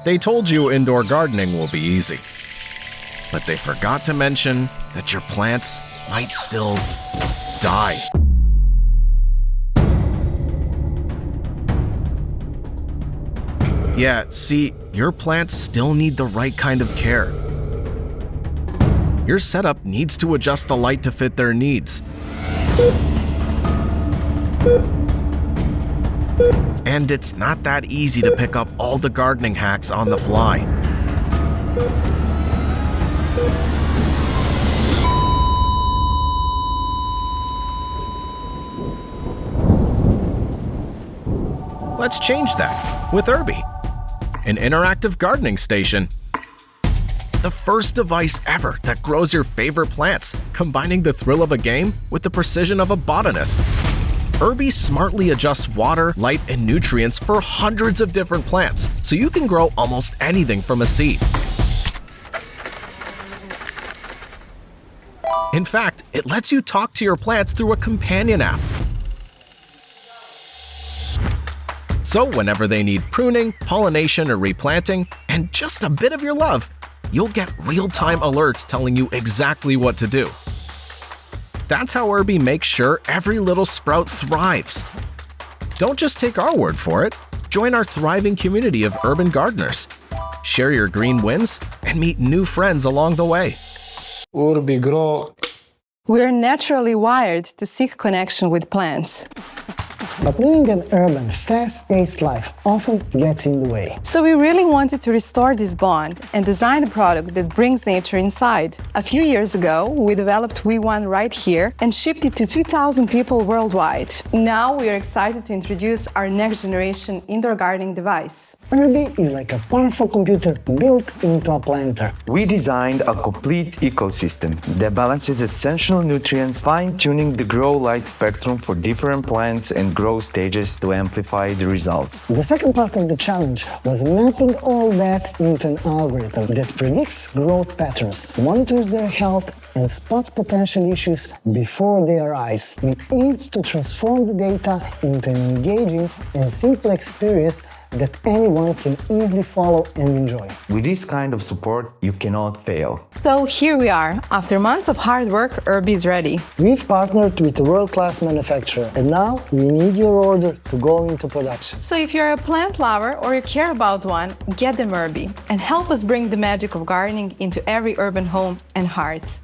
They told you indoor gardening will be easy, but they forgot to mention that your plants might still die. Yeah, see, your plants still need the right kind of care. Your setup needs to adjust the light to fit their needs. And it's not that easy to pick up all the gardening hacks on the fly. Let's change that with Urbi, an interactive gardening station. The first device ever that grows your favorite plants, combining the thrill of a game with the precision of a botanist. Urbi smartly adjusts water, light, and nutrients for hundreds of different plants, so you can grow almost anything from a seed. In fact, it lets you talk to your plants through a companion app. So whenever they need pruning, pollination, or replanting, and just a bit of your love, you'll get real-time alerts telling you exactly what to do. That's how Urbi makes sure every little sprout thrives. Don't just take our word for it. Join our thriving community of urban gardeners. Share your green wins and meet new friends along the way. Urbi grow. We're naturally wired to seek connection with plants. But living an urban, fast-paced life often gets in the way. So we really wanted to restore this bond and design a product that brings nature inside. A few years ago, we developed We1 right here and shipped it to 2,000 people worldwide. Now we are excited to introduce our next generation indoor gardening device. Urbi is like a powerful computer built into a planter. We designed a complete ecosystem that balances essential nutrients, fine-tuning the grow light spectrum for different plants and grow stages to amplify the results. The second part of the challenge was mapping all that into an algorithm that predicts growth patterns, monitors their health, and spots potential issues before they arise. We aimed to transform the data into an engaging and simple experience that anyone can easily follow and enjoy. With this kind of support, you cannot fail. So here we are. After months of hard work, Urbi is ready. We've partnered with a world-class manufacturer, and now we need your order to go into production. So if you're a plant lover or you care about one, get them Urbi and help us bring the magic of gardening into every urban home and heart.